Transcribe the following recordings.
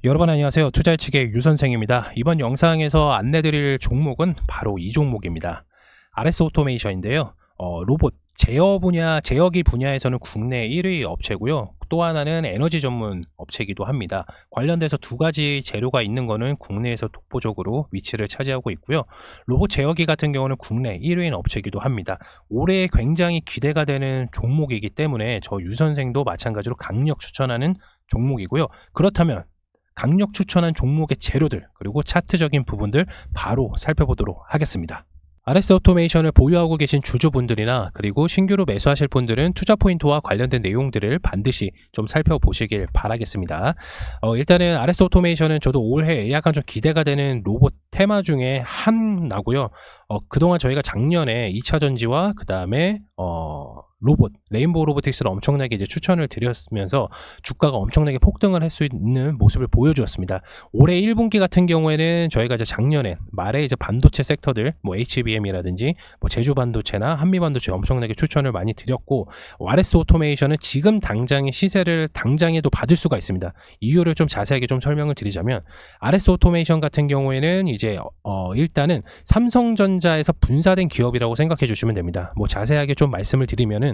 여러분 안녕하세요. 투자의측의 유선생입니다. 이번 영상에서 안내드릴 종목은 바로 이 종목입니다. RS 오토메이션인데요. 로봇 제어기 분야에서는 국내 1위 업체고요. 또 하나는 에너지 전문 업체이기도 합니다. 관련돼서 두 가지 재료가 있는 거는 국내에서 독보적으로 위치를 차지하고 있고요. 로봇 제어기 같은 경우는 국내 1위인 업체이기도 합니다. 올해 굉장히 기대가 되는 종목이기 때문에 저 유선생도 마찬가지로 강력 추천하는 종목이고요. 그렇다면 강력 추천한 종목의 재료들 그리고 차트적인 부분들 바로 살펴보도록 하겠습니다. RS 오토메이션을 보유하고 계신 주주분들이나 그리고 신규로 매수하실 분들은 투자 포인트와 관련된 내용들을 반드시 좀 살펴보시길 바라겠습니다. 일단은 RS 오토메이션은 저도 올해 약간 좀 기대가 되는 로봇 테마 중에 하나고요. 그동안 저희가 작년에 2차 전지와 그 다음에 로봇, 레인보우 로보틱스를 엄청나게 이제 추천을 드렸으면서 주가가 엄청나게 폭등을 할 수 있는 모습을 보여주었습니다. 올해 1분기 같은 경우에는 저희가 이제 작년에 말에 이제 반도체 섹터들, 뭐 HBM이라든지 뭐 제주 반도체나 한미 반도체 엄청나게 추천을 많이 드렸고, RS 오토메이션은 지금 당장의 시세를 당장에도 받을 수가 있습니다. 이유를 좀 자세하게 좀 설명을 드리자면, RS 오토메이션 같은 경우에는 이제 일단은 삼성전자에서 분사된 기업이라고 생각해 주시면 됩니다. 뭐 자세하게 좀 말씀을 드리면은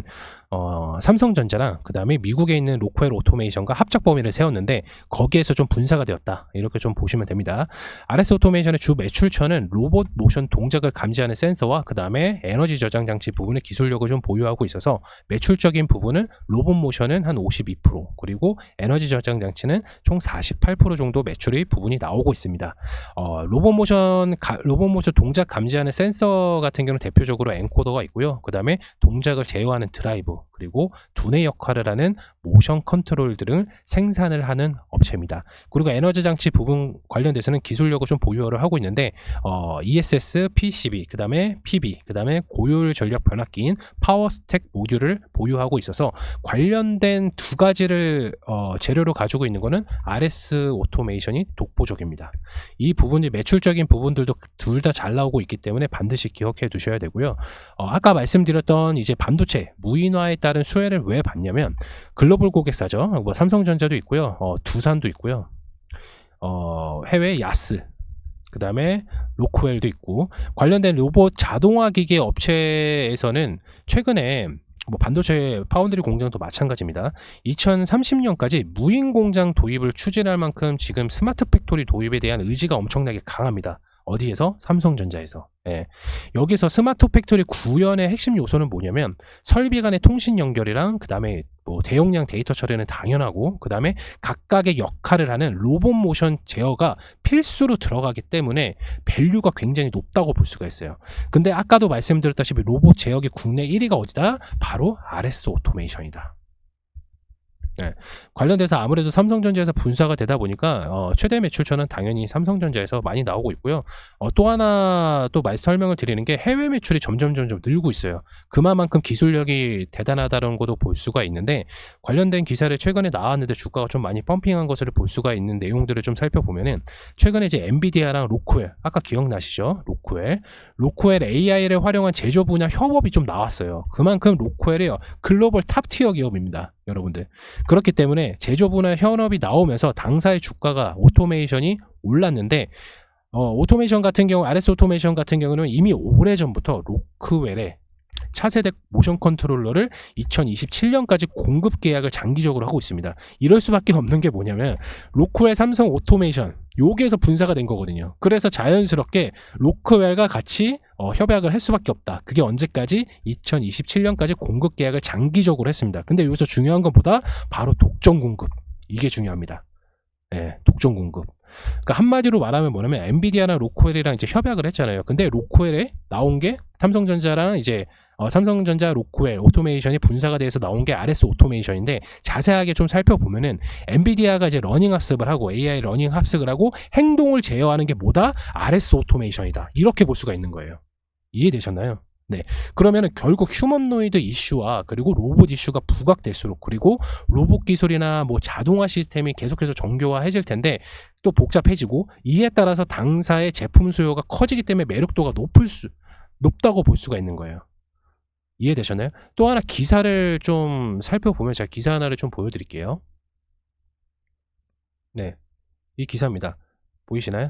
삼성전자랑 그 다음에 미국에 있는 로쿠엘 오토메이션과 합작 범위를 세웠는데 거기에서 좀 분사가 되었다, 이렇게 좀 보시면 됩니다. RS 오토메이션의 주 매출처는 로봇 모션 동작을 감지하는 센서와 그 다음에 에너지 저장 장치 부분의 기술력을 좀 보유하고 있어서 매출적인 부분은 로봇 모션은 한 52%, 그리고 에너지 저장 장치는 총 48% 정도 매출의 부분이 나오고 있습니다. 로봇 모션 동작 감지하는 센서 같은 경우는 대표적으로 엔코더가 있고요. 그 다음에 동작을 제어하는 드라이브, 그리고 두뇌 역할을 하는 모션 컨트롤 등을 생산을 하는 업체입니다. 그리고 에너지 장치 부분 관련돼서는 기술력을 좀 보유를 하고 있는데 ESS, PCB, 그 다음에 PB, 그 다음에 고효율 전력 변압기인 파워 스택 모듈을 보유하고 있어서 관련된 두 가지를 재료로 가지고 있는 거는 RS 오토메이션이 독보적입니다. 이 부분이 매출적인 부분들도 둘 다 잘 나오고 있기 때문에 반드시 기억해 두셔야 되고요. 아까 말씀드렸던 이제 반도체 무인화에 따른 수혜를 왜 받냐면 글로벌 고객사죠. 뭐 삼성전자도 있고요. 두산도 있고요. 해외 야스, 그 다음에 로쿠웰도 있고, 관련된 로봇 자동화 기계 업체에서는 최근에 뭐 반도체 파운드리 공장도 마찬가지입니다. 2030년까지 무인 공장 도입을 추진할 만큼 지금 스마트 팩토리 도입에 대한 의지가 엄청나게 강합니다. 어디에서? 삼성전자에서. 예. 여기서 스마트 팩토리 구현의 핵심 요소는 뭐냐면 설비 간의 통신 연결이랑 그 다음에 뭐 대용량 데이터 처리는 당연하고, 그 다음에 각각의 역할을 하는 로봇 모션 제어가 필수로 들어가기 때문에 밸류가 굉장히 높다고 볼 수가 있어요. 근데 아까도 말씀드렸다시피 로봇 제어기 국내 1위가 어디다? 바로 RS 오토메이션이다. 네. 관련돼서 아무래도 삼성전자에서 분사가 되다 보니까 최대 매출처는 당연히 삼성전자에서 많이 나오고 있고요. 또 하나 또 설명을 드리는 게 해외 매출이 점점 늘고 있어요. 그만큼 기술력이 대단하다는 것도 볼 수가 있는데, 관련된 기사를 최근에 나왔는데 주가가 좀 많이 펌핑한 것을 볼 수가 있는 내용들을 좀 살펴보면은, 최근에 이제 엔비디아랑 로쿠엘, 아까 기억나시죠? 로쿠엘 AI를 활용한 제조 분야 협업이 좀 나왔어요. 그만큼 로쿠엘이 글로벌 탑티어 기업입니다, 여러분들. 그렇기 때문에 제조 분야 협업이 나오면서 당사의 주가가 오토메이션이 올랐는데, 오토메이션 같은 경우, RS 오토메이션 같은 경우는 이미 오래전부터 로쿠웰의 차세대 모션 컨트롤러를 2027년까지 공급 계약을 장기적으로 하고 있습니다. 이럴 수밖에 없는 게 뭐냐면 로쿠웰 삼성 오토메이션 여기에서 분사가 된 거거든요. 그래서 자연스럽게 로쿠웰과 같이 협약을 할 수밖에 없다. 그게 언제까지? 2027년까지 공급 계약을 장기적으로 했습니다. 근데 여기서 중요한 것보다 바로 독점 공급, 이게 중요합니다. 네, 독점 공급. 그러니까 한마디로 말하면 뭐냐면 엔비디아나 로쿠웰이랑 이제 협약을 했잖아요. 근데 로쿠웰에 나온 게 삼성전자랑 이제 삼성전자 로쿠웰 오토메이션이 분사가 돼서 나온 게 RS 오토메이션인데, 자세하게 좀 살펴보면은 엔비디아가 이제 러닝 합습을 하고 AI 러닝 합습을 하고 행동을 제어하는 게 뭐다? RS 오토메이션이다. 이렇게 볼 수가 있는 거예요. 이해되셨나요? 네. 그러면은 결국 휴머노이드 이슈와 그리고 로봇 이슈가 부각될수록, 그리고 로봇 기술이나 뭐 자동화 시스템이 계속해서 정교화해질 텐데 또 복잡해지고, 이에 따라서 당사의 제품 수요가 커지기 때문에 매력도가 높다고 볼 수가 있는 거예요. 이해되셨나요? 또 하나 기사를 좀 살펴보면, 제가 기사 하나를 좀 보여드릴게요. 네. 이 기사입니다. 보이시나요?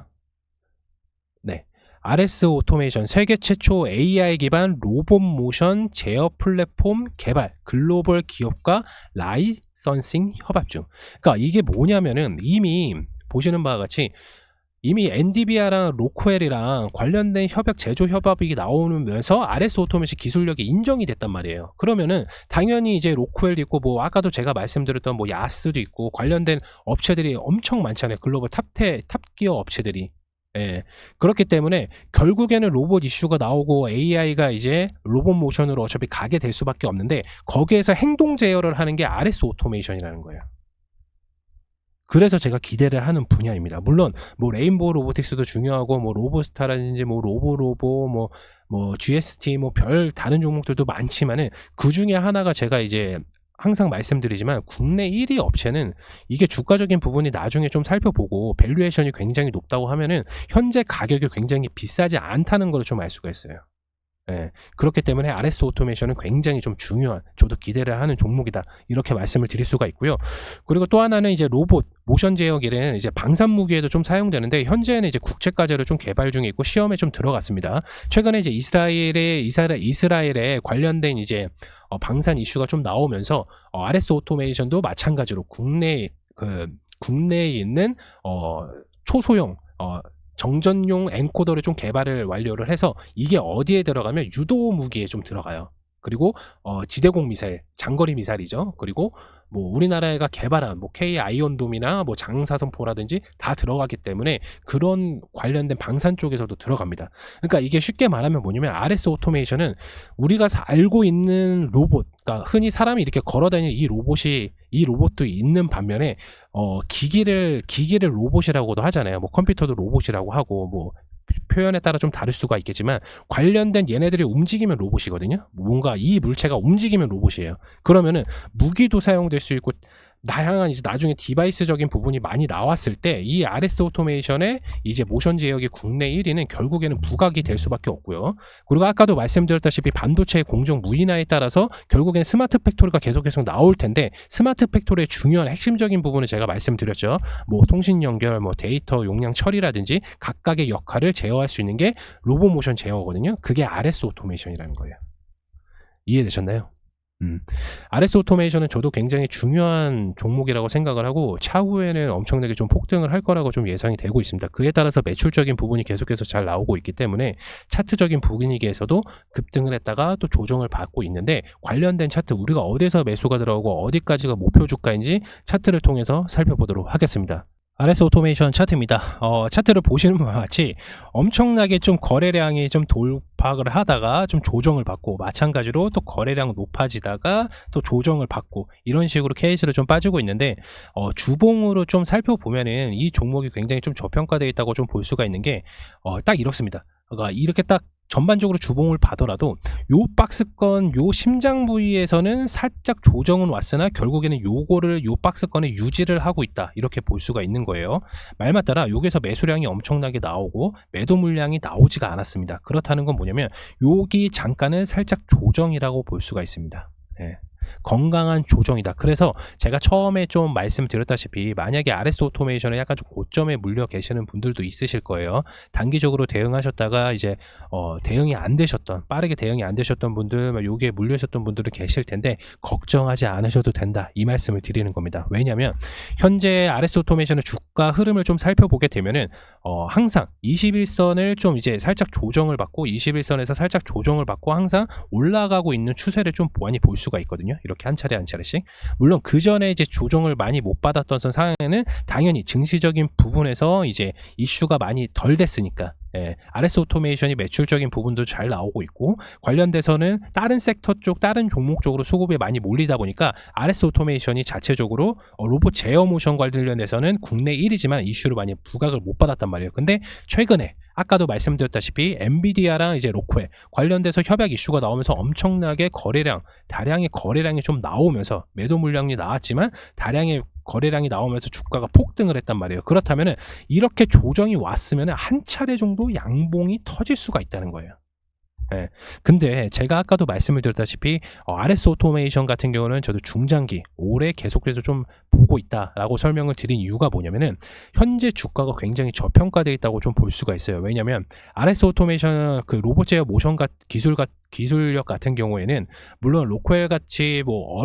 네. RS 오토메이션 세계 최초 AI 기반 로봇 모션 제어 플랫폼 개발 글로벌 기업과 라이선싱 협업 중. 그러니까 이게 뭐냐면은 이미 보시는 바와 같이 이미 엔디비아랑 로쿠엘이랑 관련된 협약 제조 협업이 나오면서 RS 오토메이션 기술력이 인정이 됐단 말이에요. 그러면은 당연히 이제 로쿠엘도 있고 뭐 아까도 제가 말씀드렸던 뭐 야스도 있고 관련된 업체들이 엄청 많잖아요. 글로벌 탑기어 업체들이. 예. 그렇기 때문에 결국에는 로봇 이슈가 나오고 AI가 이제 로봇 모션으로 어차피 가게 될 수밖에 없는데 거기에서 행동 제어를 하는 게 RS 오토메이션이라는 거예요. 그래서 제가 기대를 하는 분야입니다. 물론 뭐 레인보우 로보틱스도 중요하고 뭐 로보스타라든지 뭐 로보로보 뭐 GST 뭐 별 다른 종목들도 많지만은 그 중에 하나가 제가 이제 항상 말씀드리지만 국내 1위 업체는 이게 주가적인 부분이 나중에 좀 살펴보고 밸류에이션이 굉장히 높다고 하면은 현재 가격이 굉장히 비싸지 않다는 걸 좀 알 수가 있어요. 예, 그렇기 때문에 RS 오토메이션은 굉장히 좀 중요한, 저도 기대를 하는 종목이다, 이렇게 말씀을 드릴 수가 있고요. 그리고 또 하나는 이제 로봇 모션 제어기는 이제 방산 무기에도 좀 사용되는데 현재는 이제 국제 과제로 좀 개발 중에 있고 시험에 좀 들어갔습니다. 최근에 이제 이스라엘에 관련된 이제 방산 이슈가 좀 나오면서 RS 오토메이션도 마찬가지로 국내에 있는 초소형 정전용 엔코더를 좀 개발을 완료를 해서 이게 어디에 들어가면 유도 무기에 좀 들어가요. 그리고 지대공 미사일, 장거리 미사일이죠. 그리고 뭐 우리나라가 개발한 뭐 K 아이언돔이나 뭐 장사선포라든지 다 들어가기 때문에 그런 관련된 방산 쪽에서도 들어갑니다. 그러니까 이게 쉽게 말하면 뭐냐면 RS 오토메이션은 우리가 알고 있는 로봇, 그러니까 흔히 사람이 이렇게 걸어다니는 이 로봇도 있는 반면에 기기를 로봇이라고도 하잖아요. 뭐 컴퓨터도 로봇이라고 하고 뭐 표현에 따라 좀 다를 수가 있겠지만 관련된 얘네들이 움직이면 로봇이거든요. 뭔가 이 물체가 움직이면 로봇이에요. 그러면은 무기도 사용될 수 있고 다양한 이제 나중에 디바이스적인 부분이 많이 나왔을 때 이 RS 오토메이션의 이제 모션 제어기 국내 1위는 결국에는 부각이 될 수밖에 없고요. 그리고 아까도 말씀드렸다시피 반도체의 공정 무인화에 따라서 결국에는 스마트 팩토리가 계속 나올 텐데 스마트 팩토리의 중요한 핵심적인 부분을 제가 말씀드렸죠. 뭐 통신 연결, 뭐 데이터 용량 처리라든지 각각의 역할을 제어할 수 있는 게 로봇 모션 제어거든요. 그게 RS 오토메이션이라는 거예요. 이해되셨나요? RS 오토메이션은 저도 굉장히 중요한 종목이라고 생각을 하고 차후에는 엄청나게 좀 폭등을 할 거라고 좀 예상이 되고 있습니다. 그에 따라서 매출적인 부분이 계속해서 잘 나오고 있기 때문에 차트적인 분위기에서도 급등을 했다가 또 조정을 받고 있는데 관련된 차트 우리가 어디서 매수가 들어오고 어디까지가 목표 주가인지 차트를 통해서 살펴보도록 하겠습니다. RS 오토메이션 차트입니다. 차트를 보시는 바와 같이 엄청나게 좀 거래량이 좀 돌파를 하다가 좀 조정을 받고 마찬가지로 또 거래량 높아지다가 또 조정을 받고 이런 식으로 케이스로 좀 빠지고 있는데 주봉으로 좀 살펴보면은 이 종목이 굉장히 좀 저평가되어 있다고 좀 볼 수가 있는 게 딱 이렇습니다. 그러니까 이렇게 딱 전반적으로 주봉을 봐더라도 요 박스권 요 심장 부위에서는 살짝 조정은 왔으나 결국에는 요거를 요 박스권에 유지를 하고 있다, 이렇게 볼 수가 있는 거예요. 말만 따라 여기서 매수량이 엄청나게 나오고 매도 물량이 나오지가 않았습니다. 그렇다는 건 뭐냐면 여기 잠깐은 살짝 조정이라고 볼 수가 있습니다. 네. 건강한 조정이다. 그래서 제가 처음에 좀 말씀드렸다시피 만약에 RS 오토메이션에 약간 좀 고점에 물려 계시는 분들도 있으실 거예요. 단기적으로 대응하셨다가 이제 대응이 안 되셨던, 빠르게 대응이 안 되셨던 분들, 여기에 물려셨던 분들도 계실 텐데 걱정하지 않으셔도 된다, 이 말씀을 드리는 겁니다. 왜냐하면 현재 RS 오토메이션의 주가 흐름을 좀 살펴보게 되면은 항상 21선을 좀 이제 살짝 조정을 받고 21선에서 살짝 조정을 받고 항상 올라가고 있는 추세를 좀 많이 볼 수가 있거든요. 이렇게 한 차례씩. 물론 그 전에 이제 조정을 많이 못 받았던 상황에는 당연히 증시적인 부분에서 이제 이슈가 많이 덜 됐으니까 RS 오토메이션이 매출적인 부분도 잘 나오고 있고 관련돼서는 다른 섹터 쪽, 다른 종목 쪽으로 수급이 많이 몰리다 보니까 RS 오토메이션이 자체적으로 로봇 제어 모션 관련해서는 국내 1위지만 이슈를 많이 부각을 못 받았단 말이에요. 근데 최근에 아까도 말씀드렸다시피 엔비디아랑 이제 로쿠엘 관련돼서 협약 이슈가 나오면서 엄청나게 다량의 거래량이 좀 나오면서 매도 물량이 나왔지만 다량의 거래량이 나오면서 주가가 폭등을 했단 말이에요. 그렇다면 이렇게 조정이 왔으면 한 차례 정도 양봉이 터질 수가 있다는 거예요. 예. 근데 제가 아까도 말씀을 드렸다시피 RS 오토메이션 같은 경우는 저도 중장기 올해 계속해서 좀 보고 나오고 있다라고 설명을 드린 이유가 뭐냐면은 현재 주가가 굉장히 저평가되어 있다고 좀 볼 수가 있어요. 왜냐면 RS 오토메이션 그 로봇 제어 모션 기술력 같은 경우에는 물론 로코엘 같이 뭐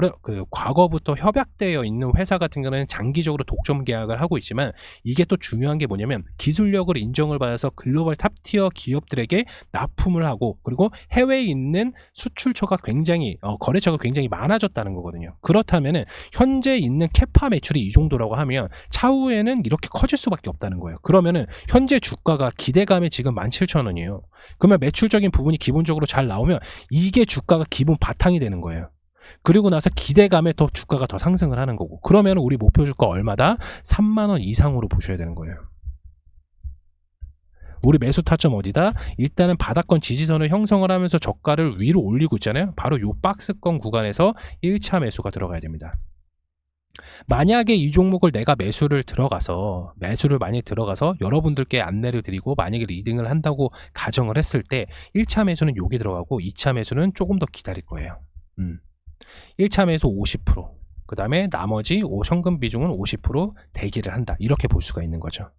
과거부터 협약되어 있는 회사 같은 경우는 장기적으로 독점 계약을 하고 있지만, 이게 또 중요한 게 뭐냐면 기술력을 인정을 받아서 글로벌 탑티어 기업들에게 납품을 하고, 그리고 해외에 있는 수출처가 굉장히 거래처가 굉장히 많아졌다는 거거든요. 그렇다면은 현재 있는 캐파 매출이 이 정도라고 하면 차후에는 이렇게 커질 수밖에 없다는 거예요. 그러면은 현재 주가가 기대감이 지금 17,000원이에요. 그러면 매출적인 부분이 기본적으로 잘 나오면 이게 주가가 기본 바탕이 되는 거예요. 그리고 나서 기대감에 더 주가가 더 상승을 하는 거고, 그러면 우리 목표 주가 얼마다? 3만원 이상으로 보셔야 되는 거예요. 우리 매수 타점 어디다? 일단은 바닥권 지지선을 형성을 하면서 저가를 위로 올리고 있잖아요. 바로 이 박스권 구간에서 1차 매수가 들어가야 됩니다. 만약에 이 종목을 내가 매수를 많이 들어가서 여러분들께 안내를 드리고 만약에 리딩을 한다고 가정을 했을 때 1차 매수는 여기 들어가고 2차 매수는 조금 더 기다릴 거예요. 1차 매수 50%, 그 다음에 나머지 현금 비중은 50% 대기를 한다, 이렇게 볼 수가 있는 거죠.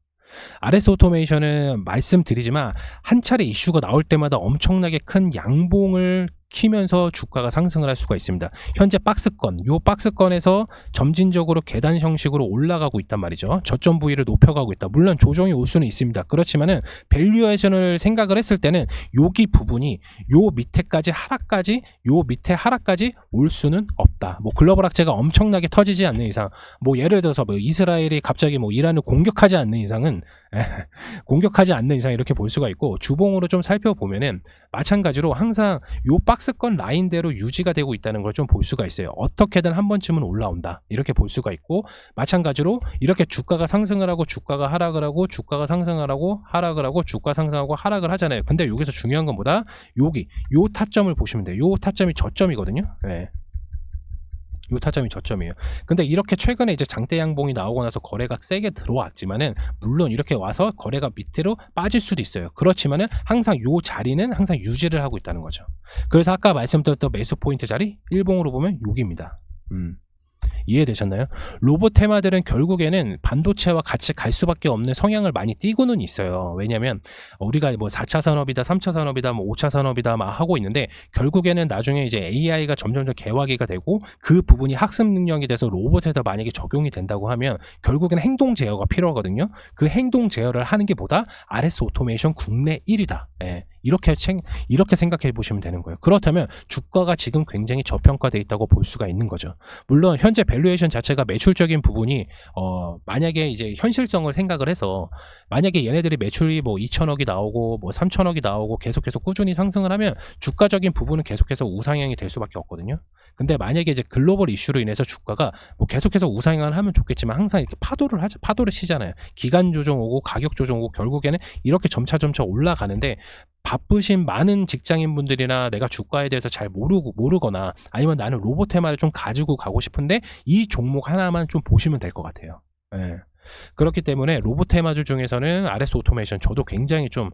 RS 오토메이션은 말씀드리지만 한 차례 이슈가 나올 때마다 엄청나게 큰 양봉을 키면서 주가가 상승을 할 수가 있습니다. 현재 이 박스권에서 점진적으로 계단 형식으로 올라가고 있단 말이죠. 저점 부위를 높여가고 있다. 물론 조정이 올 수는 있습니다. 그렇지만은 밸류에이션을 생각을 했을 때는 여기 부분이 요 밑에 하락까지 올 수는 없다. 뭐 글로벌 악재가 엄청나게 터지지 않는 이상, 뭐 예를 들어서 뭐 이스라엘이 갑자기 뭐 이란을 공격하지 않는 이상은 이렇게 볼 수가 있고, 주봉으로 좀 살펴보면은 마찬가지로 항상 요 박스권 라인대로 유지가 되고 있다는 걸 좀 볼 수가 있어요. 어떻게든 한 번쯤은 올라온다, 이렇게 볼 수가 있고, 마찬가지로 이렇게 주가가 상승을 하고 주가가 하락을 하고 주가가 상승을 하고 하락을 하고 주가 상승하고 하락을 하잖아요. 근데 여기서 중요한 건 뭐다? 요 타점을 보시면 돼요. 요 타점이 저점이거든요. 네. 요 타점이 저점이에요. 근데 이렇게 최근에 이제 장대 양봉이 나오고 나서 거래가 세게 들어왔지만은, 물론 이렇게 와서 거래가 밑으로 빠질 수도 있어요. 그렇지만은 항상 요 자리는 항상 유지를 하고 있다는 거죠. 그래서 아까 말씀드렸던 매수 포인트 자리 일봉으로 보면 여기입니다. 이해되셨나요? 로봇 테마들은 결국에는 반도체와 같이 갈 수밖에 없는 성향을 많이 띠고는 있어요. 왜냐면 우리가 뭐 4차 산업이다, 3차 산업이다, 뭐 5차 산업이다 막 하고 있는데, 결국에는 나중에 이제 AI가 점점점 개화기가 되고 그 부분이 학습 능력이 돼서 로봇에다 만약에 적용이 된다고 하면 결국에는 행동 제어가 필요하거든요. 그 행동 제어를 하는 게 뭐다? RS 오토메이션 국내 1위다. 예. 이렇게 생각해 보시면 되는 거예요. 그렇다면 주가가 지금 굉장히 저평가되어 있다고 볼 수가 있는 거죠. 물론 현재 밸류에이션 자체가 매출적인 부분이 만약에 이제 현실성을 생각을 해서 만약에 얘네들이 매출이 뭐 2천억이 나오고 뭐 3천억이 나오고 계속해서 꾸준히 상승을 하면 주가적인 부분은 계속해서 우상향이 될 수밖에 없거든요. 근데 만약에 이제 글로벌 이슈로 인해서 주가가 뭐 계속해서 우상향을 하면 좋겠지만 항상 이렇게 파도를 치잖아요. 기간 조정 오고 가격 조정 오고 결국에는 이렇게 점차 올라가는데, 바쁘신 많은 직장인분들이나 내가 주가에 대해서 잘 모르거나 아니면 나는 로봇 테마를 좀 가지고 가고 싶은데 이 종목 하나만 좀 보시면 될 것 같아요. 예. 그렇기 때문에 로봇 테마주 중에서는 RS 오토메이션 저도 굉장히 좀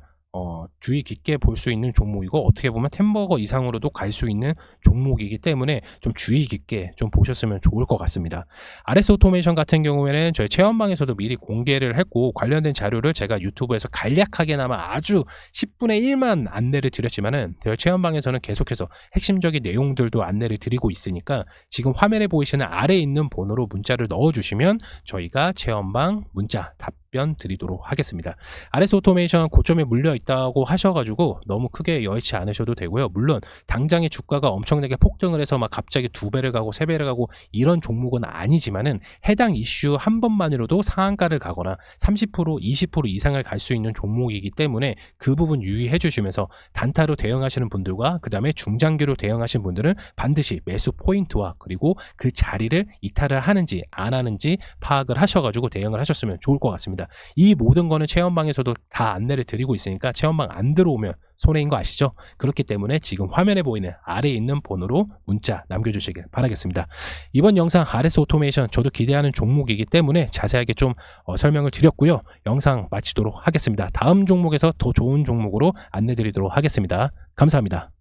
주의 깊게 볼 수 있는 종목이고, 어떻게 보면 템버거 이상으로도 갈 수 있는 종목이기 때문에 좀 주의 깊게 좀 보셨으면 좋을 것 같습니다. RS 오토메이션 같은 경우에는 저희 체험방에서도 미리 공개를 했고, 관련된 자료를 제가 유튜브에서 간략하게나마 아주 10분의 1만 안내를 드렸지만은 저희 체험방에서는 계속해서 핵심적인 내용들도 안내를 드리고 있으니까 지금 화면에 보이시는 아래에 있는 번호로 문자를 넣어주시면 저희가 체험방 문자 답변 드리도록 하겠습니다. RS 오토메이션 고점에 물려 있다고 하셔가지고 너무 크게 여의치 않으셔도 되고요. 물론 당장의 주가가 엄청나게 폭등을 해서 막 갑자기 2배를 가고 3배를 가고 이런 종목은 아니지만은 해당 이슈 한 번만으로도 상한가를 가거나 30% 20% 이상을 갈 수 있는 종목이기 때문에 그 부분 유의해 주시면서 단타로 대응하시는 분들과 그 다음에 중장기로 대응하시는 분들은 반드시 매수 포인트와 그리고 그 자리를 이탈을 하는지 안 하는지 파악을 하셔가지고 대응을 하셨으면 좋을 것 같습니다. 이 모든 거는 체험방에서도 다 안내를 드리고 있으니까 체험방 안 들어오면 손해인 거 아시죠? 그렇기 때문에 지금 화면에 보이는 아래에 있는 번호로 문자 남겨주시길 바라겠습니다. 이번 영상 RS 오토메이션 저도 기대하는 종목이기 때문에 자세하게 좀 설명을 드렸고요. 영상 마치도록 하겠습니다. 다음 종목에서 더 좋은 종목으로 안내 드리도록 하겠습니다. 감사합니다.